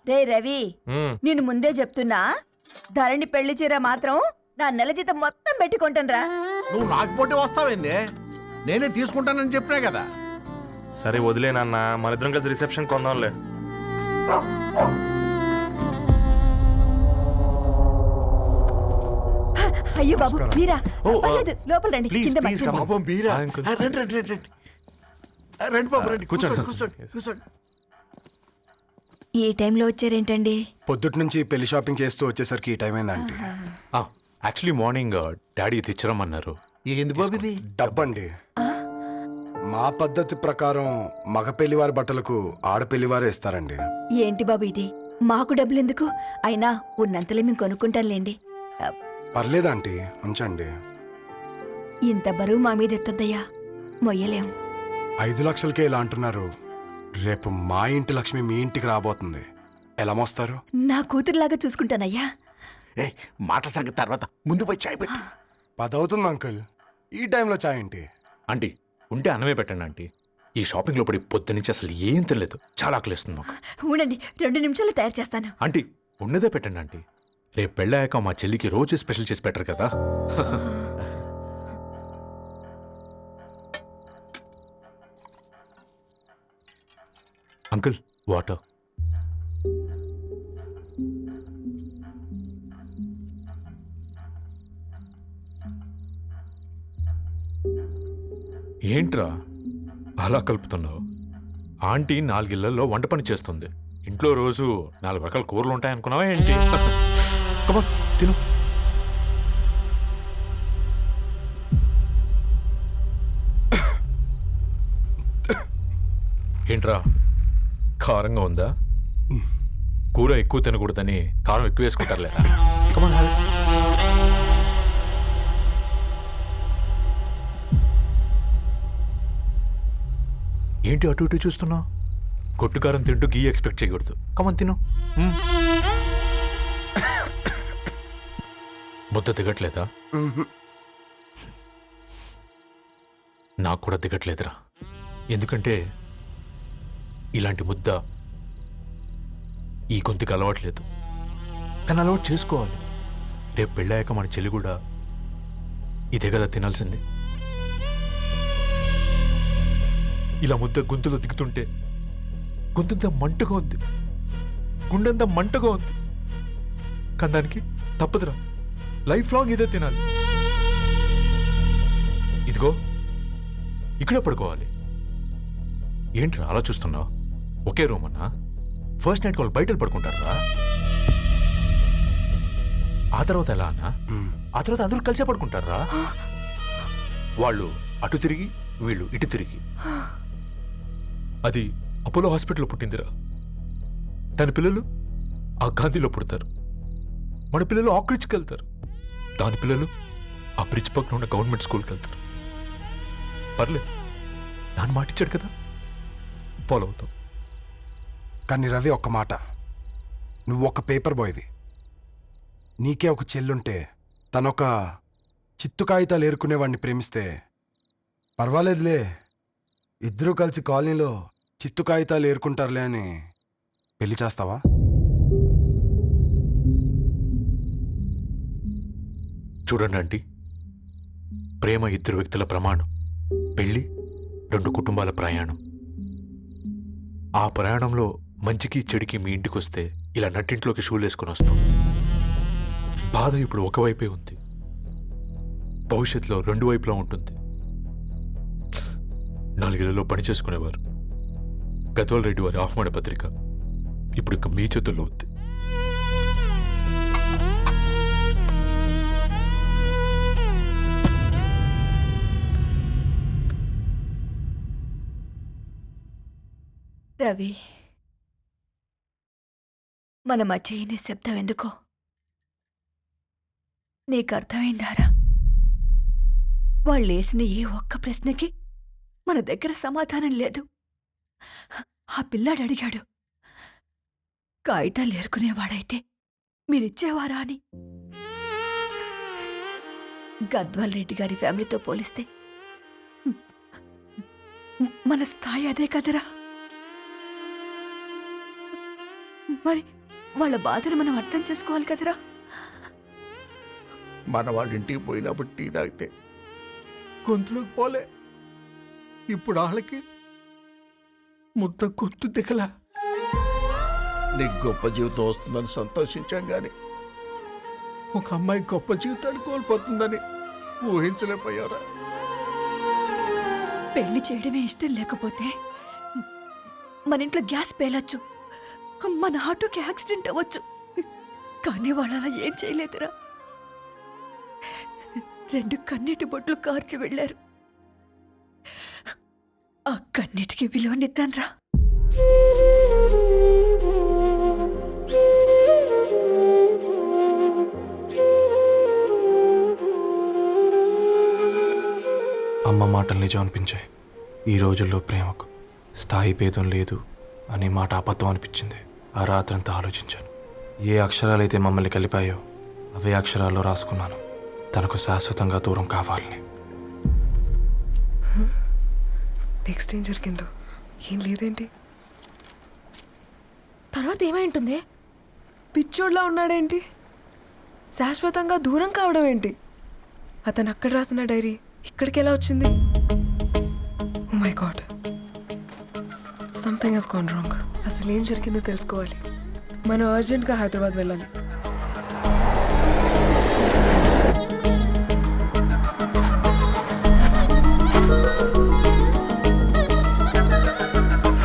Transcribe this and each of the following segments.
రే రవి, నేను ముందే చెప్తున్నా, ధరణి పెళ్లి చీర మాత్రం నా నెల జీతం మొత్తం పెట్టుకుంటానురా. నువ్వు నాకు పోటీ వస్తావేంది? నేనే తీసుకుంటానని చెప్పినా కదా. సరే వదిలేనన్న, మన ఇద్దరం కలిసి రిసెప్షన్ కొందాంలే. అయ్యో బాబు మీరా? ఓ, పర్లేదు, లోపల రండి. ప్లీజ్, కింద ప్లీజ్ మంచం. కమ్. పాపం మీరా? ఆ, అంకుల్. రండి రండి రండి రండి. రండి బాబు రండి, కూర్చోండి కూర్చోండి కూర్చోండి. ఈ టైంలో వచ్చారేంటండి? పొద్దుటి నుంచి పెళ్లి షాపింగ్ చేస్తూ వచ్చేసరికి ఈ టైం అయిందండి. యాక్చువల్లీ మార్నింగ్ డాడీ తెచ్చరమన్నారు. ఏంది బాబు ఇది? డబ్బండి. మా పద్ధతి ప్రకారం మగ పెళ్లివారి బట్టలకు ఆడపెళ్లివారే ఇస్తారండి. ఏంటి బాబు ఇది? మాకు డబ్బులు ఎందుకు? అయినా ఉన్నంతలే మేము కొనుక్కుంటాంలేండి. పర్లేదంటీ, ఉంచండి. ఇంత బరువు మా మీద ఎత్తొద్దయ్యా, మొయ్యలేం. 5 లక్షలకే ఇలా అంటున్నారు. రేపు మా ఇంటి లక్ష్మి మీ ఇంటికి రాబోతుంది. ఎలా మోస్తారు? నా కూతురులాగా చూసుకుంటానయ్యా. ఏ మాటల సంగతి తర్వాత, ముందు పోయి చాయ్ పెట్టి. 10 అవుతుంది అంకుల్, ఈ టైంలో చాయ్ ఏంటి? ఆంటీ ఉంటే అన్నమే పెట్టండి ఆంటీ. ఈ షాపింగ్లో పడి పొద్దు నుంచి అసలు ఏం తెలియదు, చాలా ఆకలిస్తుంది మాకు. ఉండండి, 2 నిమిషాలు తయారు చేస్తాను. ఆంటీ ఉన్నదే పెట్టండి ఆంటీ. రేపు పెళ్ళాక మా చెల్లికి రోజు స్పెషల్ చేసి పెట్టరు కదా. Uncle water. ఏంట్రా అలా కలుపుతున్నావు? ఆంటీ 4 ఇళ్లలో వంట పని చేస్తుంది. ఇంట్లో రోజు 4 రకాల కూరలు ఉంటాయనుకున్నావా ఏంటి? కమా తిను. ఏంట్రా కారంగా ఉందా? కూర ఎక్కువ తినకూడదని కారం ఎక్కువ వేసుకుంటారులేరా. కమా ఏంటి అటు ఇటు చూస్తున్నావు? కొట్టుకారం తింటూ గీ ఎక్స్పెక్ట్ చేయకూడదు. కమన్ తిను. ముద్ద దిగట్లేదా? నాకు కూడా దిగట్లేదురా. ఎందుకంటే ఇలాంటి ముద్ద ఈ గొంతుకి అలవాట్లేదు. కానీ అలవాటు చేసుకోవాలి. రేపు పెళ్ళాక మన చెల్లి కూడా ఇదే కదా తినాల్సింది. ఇలా ముద్ద గొంతులో దిగుతుంటే గొంతంతా మంటగా ఉంది, గుండెంతా మంటగా ఉంది. కానీ దానికి తప్పదురా, లైఫ్ లాంగ్ ఇదే తినాలి. ఇదిగో ఇక్కడే పడుకోవాలి. ఏంట్రా అలా చూస్తున్నావు? ఒకే రూమ్ అన్నా? ఫస్ట్ నైట్ వాళ్ళు బయట పడుకుంటారా? ఆ తర్వాత ఎలా అన్నా? ఆ తర్వాత అందరూ కలిసే పడుకుంటారా? వాళ్ళు అటు తిరిగి, వీళ్ళు ఇటు తిరిగి. అది అపోలో హాస్పిటల్లో పుట్టిందిరా. దాని పిల్లలు ఆ గాంధీలో పుడతారు. మన పిల్లలు ఆక్రిడ్జ్కి వెళ్తారు. దాని పిల్లలు ఆ బ్రిడ్జ్ పక్కన ఉన్న గవర్నమెంట్ స్కూల్కి వెళ్తారు. పర్లేదు, దాన్ని మాటిచ్చాడు కదా, ఫాలో అవుతాం. కానీ రవి, ఒక్క మాట. నువ్వు ఒక పేపర్ బాయ్వి. నీకే ఒక చెల్లుంటే తనొక చిత్తు కాగితాలు ఏరుకునేవాడిని ప్రేమిస్తే పర్వాలేదులే, ఇద్దరూ కలిసి కాలనీలో చిత్తు కాగితాలు ఏరుకుంటారులే అని పెళ్లి చేస్తావా? చూడండి ఆంటీ, ప్రేమ 2 వ్యక్తుల ప్రమాణం, పెళ్లి 2 కుటుంబాల ప్రయాణం. ఆ ప్రయాణంలో మంచికి చెడుకి మీ ఇంటికి వస్తే ఇలా నట్టింట్లోకి షూలు వేసుకుని వస్తాం. బాధ ఇప్పుడు ఒకవైపే ఉంది, భవిష్యత్తులో 2 వైపులా ఉంటుంది. 4 ఇళ్లలో పని చేసుకునేవారు గద్వాల్ రెడ్డి వారి ఆహ్వాన పత్రిక ఇప్పుడు ఇక మీ చేతుల్లో ఉంది. రవి, మన మధ్య ఈ నిశ్శబ్దం ఎందుకో నీకు అర్థమైందారా? వాళ్ళేసిన ఏ ఒక్క ప్రశ్నకి మన దగ్గర సమాధానం లేదు. ఆ పిల్లాడు అడిగాడు, కాగితాలు ఏరుకునేవాడైతే మీరిచ్చేవారా అని. గద్వాల్ రెడ్డి గారి ఫ్యామిలీతో పోలిస్తే మన స్థాయి అదే కదరా. మరి వాళ్ళ బాధను మనం అర్థం చేసుకోవాలి కదరా. మన వాళ్ళ ఇంటికి పోయినప్పుడు టీ తాగితే గొంతులోకి పోలే, ఇప్పుడు వాళ్ళకి ముద్ద గొంతు దిగలా. నీకు గొప్ప జీవితం వస్తుందని సంతోషించాం కానీ ఒక అమ్మాయి గొప్ప జీవితాన్ని కోల్పోతుందని ఊహించలేకపోయారా? పెళ్లి చేయడమే ఇష్టం లేకపోతే మన ఇంట్లో గ్యాస్ పేలొచ్చు, మన ఆటోకి యాక్సిడెంట్ అవ్వచ్చు, కానీ వాళ్ళు అలా ఏం చేయలేదురా. 2 కన్నీటి బొట్లు కార్చి వెళ్ళారు. ఆ కన్నీటికి విలువనిద్దాన్రా. అమ్మ మాటలు నిజం అనిపించాయి. ఈ రోజుల్లో ప్రేమకు స్థాయి భేదం లేదు అనే మాట అబద్ధం అనిపించింది. ఆ రాత్రంతా ఆలోచించాను. ఏ అక్షరాలైతే మమ్మల్ని కలిపాయో అవే అక్షరాల్లో రాసుకున్నాను, తనకు శాశ్వతంగా దూరం కావాలని. నెక్స్ట్ ఏం జరిగిందో ఏం లేదేంటి? తర్వాత ఏమై ఉంటుంది? పిచ్చోడ్లా ఉన్నాడేంటి? శాశ్వతంగా దూరం కావడం ఏంటి? అతను అక్కడ రాసిన డైరీ ఇక్కడికి ఎలా వచ్చింది? Oh my god, something has gone wrong. అసలు ఏం జరిగిందో తెలుసుకోవాలి. మనం అర్జెంట్గా హైదరాబాద్ వెళ్ళాలి.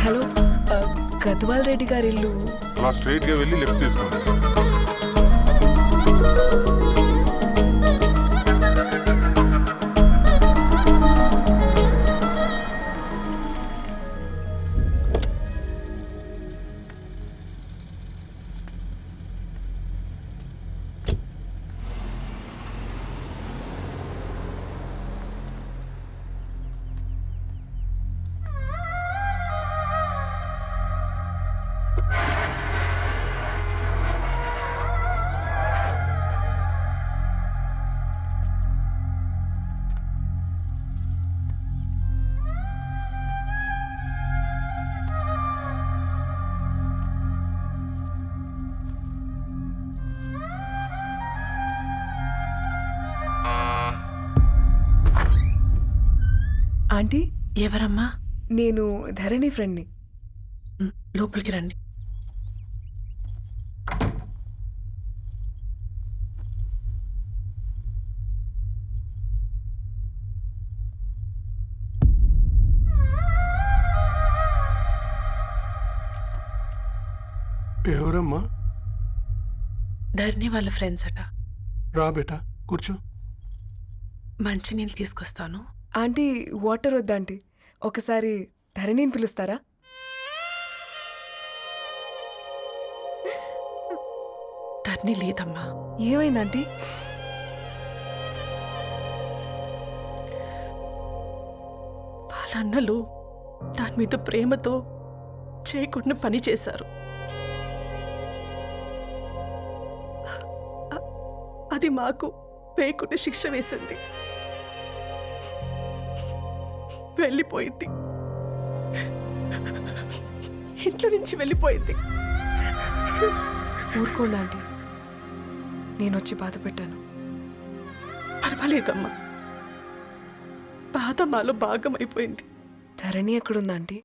హలో, గద్వాల్ రెడ్డి గారి ఇల్లు అలా స్ట్రైట్ గా వెళ్ళి లెఫ్ట్ తీసుకోండి. ఆంటీ, ఎవరమ్మా? నేను ధరణి ఫ్రెండ్ని. లోపలికి రండి. ఎవరమ్మా? ధరణి వాళ్ళ ఫ్రెండ్స్ అట. రా బేటా, కూర్చో. మంచినీళ్ళు తీసుకొస్తాను. ఆంటీ, వాటర్ వద్దా ఆంటీ? ఒకసారి ధరణిని పిలుస్తారా? ధరణి లేదమ్మా. ఏమైంది ఆంటీ? వాళ్ళ అన్నలు దాని మీద ప్రేమతో చేయకుండా పని చేశారు. అది మాకు వేయకుండా శిక్ష వేసింది. వెళ్ళిపోయింది, ఇంట్లో నుంచి వెళ్ళిపోయింది. ఊరుకోండి ఆంటీ, నేను వచ్చి బాధ పెట్టాను. పర్వాలేదమ్మా, బాధ మాలో భాగమైపోయింది. ధరణి ఎక్కడుందా ఆంటీ?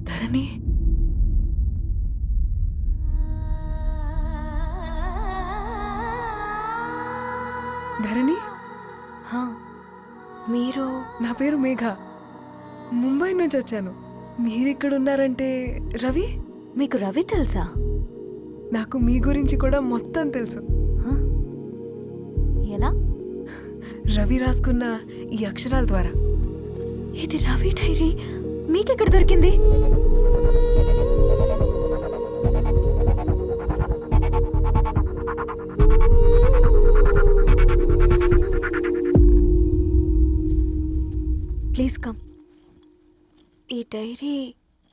ధరణి, ధరణి, మీరు? నా పేరు మేఘ, ముంబై నుంచి వచ్చాను. మీరిక్కడున్నారంటే రవి? మీకు రవి తెలుసా? నాకు మీ గురించి కూడా మొత్తం తెలుసు. ఎలా? రవి రాసుకున్న ఈ అక్షరాల ద్వారా. ఇది రవి డైరీ మీకెక్కడ దొరికింది? Please come. ఈ డైరీ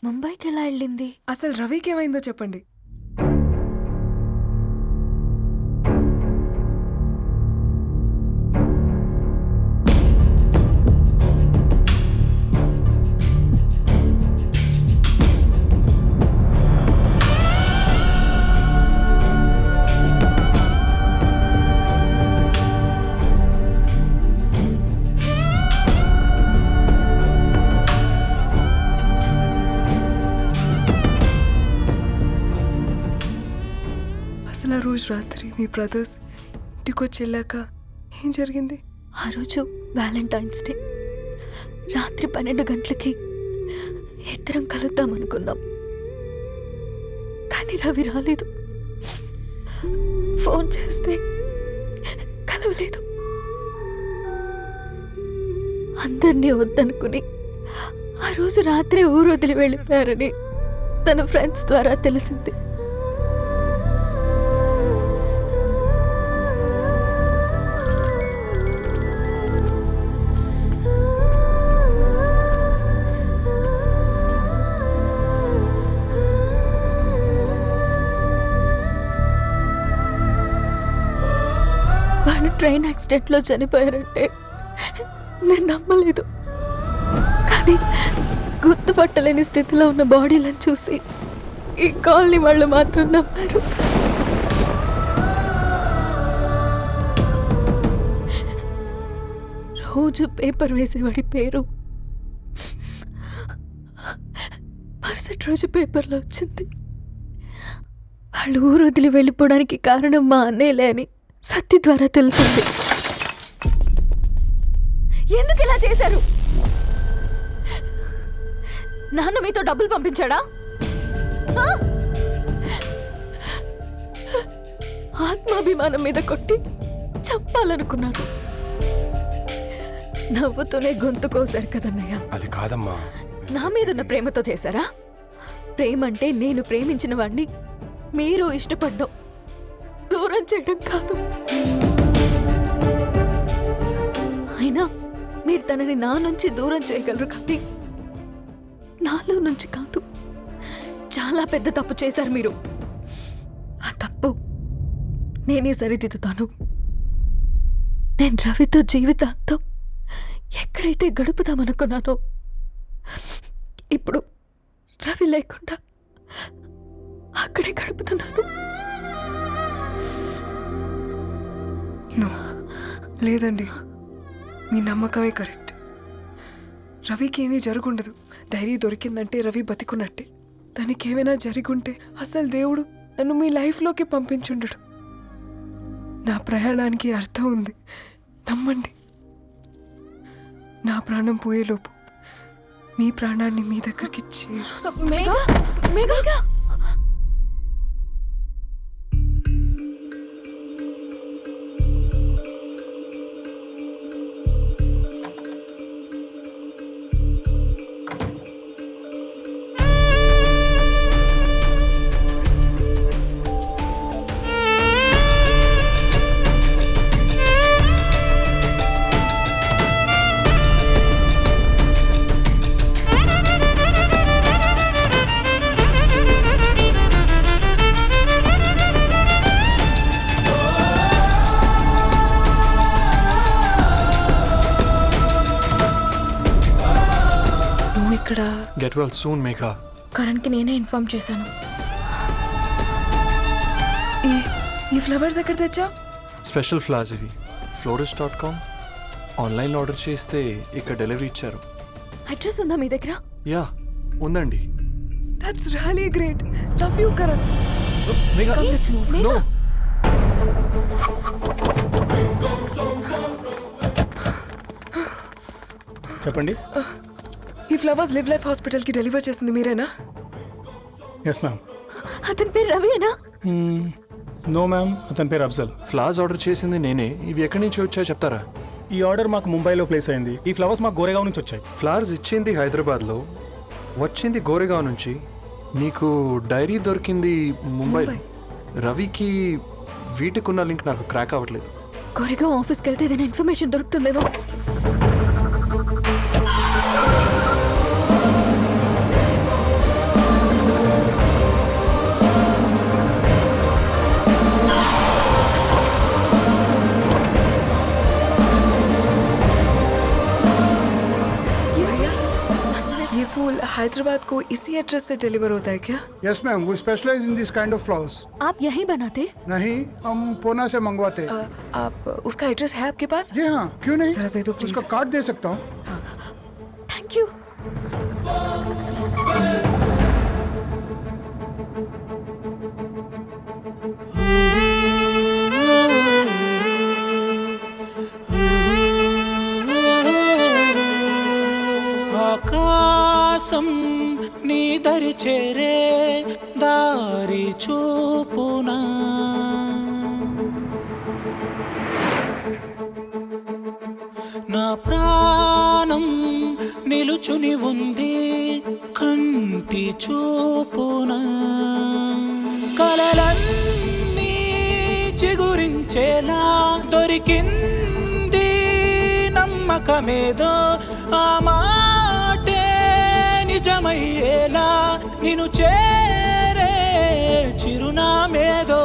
ముంబైకి ఎలా వెళ్ళింది? అసలు రవికి ఏమైందో చెప్పండి. అసలు ఆ రోజు రాత్రి మీ బ్రదర్స్ ఇంటికి వచ్చి వెళ్ళాక ఏం జరిగింది? ఆ రోజు వ్యాలంటైన్స్ డే రాత్రి 12 గంటలకి ఇద్దరం కలుద్దాం అనుకున్నాం. కానీ రవి రాలేదు. ఫోన్ చేస్తే కలవలేదు. అందరినీ వద్దనుకుని ఆ రోజు రాత్రి ఊరు వదిలి వెళ్ళిపోయారని తన ఫ్రెండ్స్ ద్వారా తెలిసింది. వాళ్ళు ట్రైన్ యాక్సిడెంట్లో చనిపోయారంటే నేను నమ్మలేదు. కానీ గుర్తుపట్టలేని స్థితిలో ఉన్న బాడీలను చూసి ఈ కాలనీ వాళ్ళు మాత్రం నమ్మారు. రోజు పేపర్ వేసేవాడి పేరు మరుసటి రోజు పేపర్లో వచ్చింది. వాళ్ళు ఊరు వదిలి వెళ్ళిపోవడానికి కారణం మా అన్నయ్యలే అని సత్తి ద్వారా తెలిసింది. ఎందుకు ఇలా చేశారు? నాన్న మీతో డబ్బులు పంపించాడా? ఆ? ఆత్మాభిమానం మీద కొట్టి చంపాలనుకున్నాడు. నవ్వుతూనే గొంతు కోసారు కదన్నయ్య. అది కాదమ్మా. నా మీదున్న ప్రేమతో చేశారా? ప్రేమ అంటే నేను ప్రేమించిన వాడిని మీరు ఇష్టపడ్డం, దూరం చేయడం కాదు. అయినా మీరు తనని నా నుంచి దూరం చేయగలరు, కానీ నాలో నుంచి కాదు. చాలా పెద్ద తప్పు చేశారు మీరు. ఆ తప్పు నేనే సరిదిద్దుతాను. నేను రవితో జీవితాంతం ఎక్కడైతే గడుపుదామనుకున్నానో ఇప్పుడు రవి లేకుండా అక్కడే గడుపుతున్నాను. లేదండి, మీ నమ్మకమే కరెక్ట్. రవికి ఏమీ జరుగుండదు. డైరీ దొరికిందంటే రవి బతికున్నట్టే. తనకేమైనా జరుగుంటే అసలు దేవుడు నన్ను మీ లైఫ్లోకి పంపించుండడు. నా ప్రయాణానికి అర్థం ఉంది, నమ్మండి. నా ప్రాణం పోయేలోపు మీ ప్రాణాన్ని మీ దగ్గరికి ఇక్కడ గెట్ వెల్ సూన్ మేఘా. కరణ్కి నేనే ఇన్ఫార్మ్ చేశాను. ఈ ఫ్లవర్స్ ఎక్కడ తెచ్చా? స్పెషల్ ఫ్లవర్స్ ఇవి. florist.com ఆన్లైన్లో ఆర్డర్ చేస్తే ఇక్కడ డెలివరీ ఇచ్చారు. అడ్రస్ ఉందా మీ దగ్గర? యా ఉందండి. That's really great. Love you Karan. Megha no. చెప్పండి. ఈ ఫ్లవర్స్ లివ్ లైఫ్ హాస్పిటల్కి డెలివర్ చేసింది మీరేనా? Yes ma'am. అతని పేరు రవియేనా? నో మ్యామ్, అతని పేరు అఫ్జల్. ఫ్లవర్స్ ఆర్డర్ చేసింది నేనే. ఇవి ఎక్కడి నుంచి వచ్చాయో చెప్తారా? ఈ ఆర్డర్ మాకు ముంబైలో ప్లేస్ అయింది. ఈ ఫ్లవర్స్ మాకు గోరేగావ్ నుంచి వచ్చాయి. ఫ్లవర్స్ ఇచ్చింది హైదరాబాద్లో, వచ్చింది గోరేగావ్ నుంచి. నీకు డైరీ దొరికింది ముంబై. రవికి వీటికున్న లింక్ నాకు క్రాక్ అవ్వట్లేదు. కోరేగావ్ ఆఫీస్కి వెళ్తే ఏదైనా ఇన్ఫర్మేషన్ దొరుకుతుందేమో. फूल हैदराबाद को इसी एड्रेस से डिलीवर होता है क्या? Yes ma'am, we specialize in this kind of flowers. आप यहीं बनाते? नहीं, हम पूना से मंगवाते हैं. आप उसका एड्रेस है आपके पास? जी हाँ, क्यों नहीं? जरा दे दो प्लीज. उसका कार्ड दे सकता हूँ. Thank you. Oh చూపునా నా ప్రాణం నిలుచుని ఉంది కంటి చూపునా కలలన్నీ చిగురించేలా దొరికింది నమ్మకమేదో ఆ మాటే నిజమయ్యేలా నిన్ను చేరే చిరునామేదో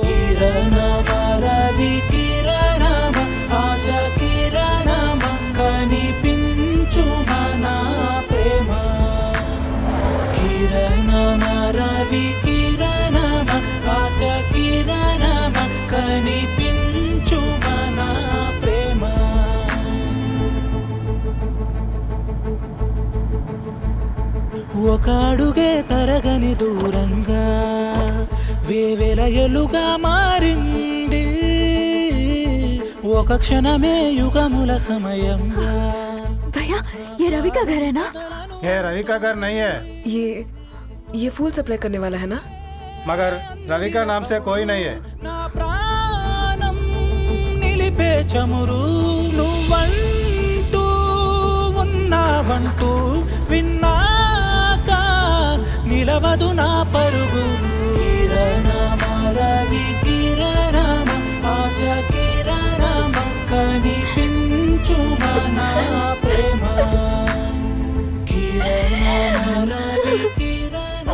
కిరణమ రవి కిరణమ ఆశ కిరణమ కనిపించు మన ప్రేమ కిరణమ రవి కిరణమ ఆశ కిరణమ కనిపించు మన ప్రేమ ఒక అడుగే తరగని దూరంగా వేవేల ఎలుగా మారింది ఒక క్షణమే యుగముల సమయంగా भैया ये रवि का घर है ना? ये रवि का घर नहीं है, ये फूल सप्लाई करने वाला है ना? मगर रवि का नाम से कोई नहीं है। నా ప్రాణం నిలిపే చమురు నువ్వంటూ ఉన్నావంటూ విన్నాక నిలవదు నా పరుగు కిరణమ రవి కిరణమ ఆశ కిరణమ కనిపించు మన ప్రేమ కిరణమ రవి కిరణమ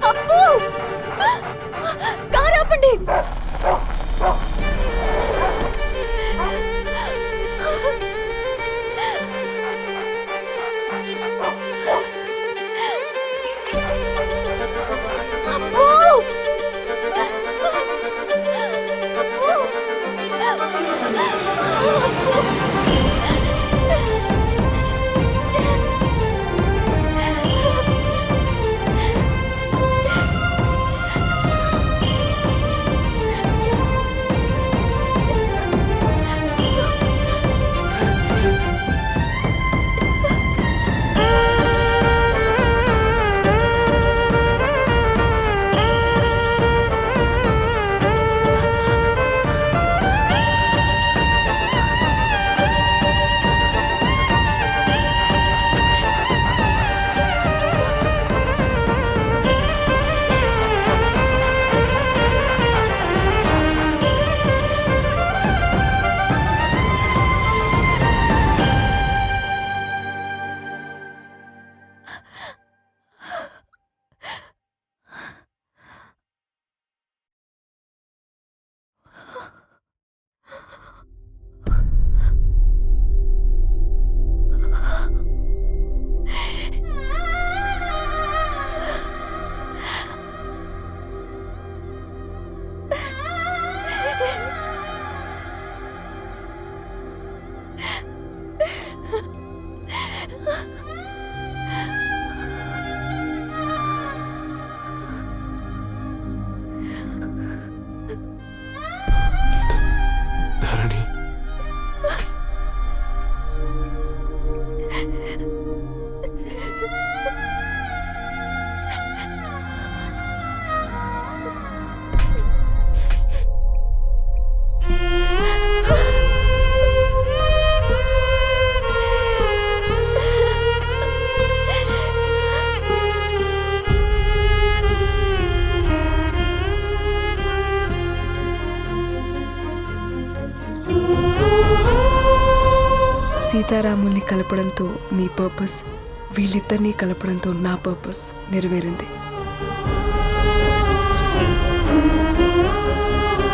అప్పు కారు ఆపండి. అప్పు! ధరణి సీతారాముల్ని కలపడంతో నీ పర్పస్, వీళ్ళిద్దరినీ కలపడంతో నా పర్పస్ నెరవేరింది.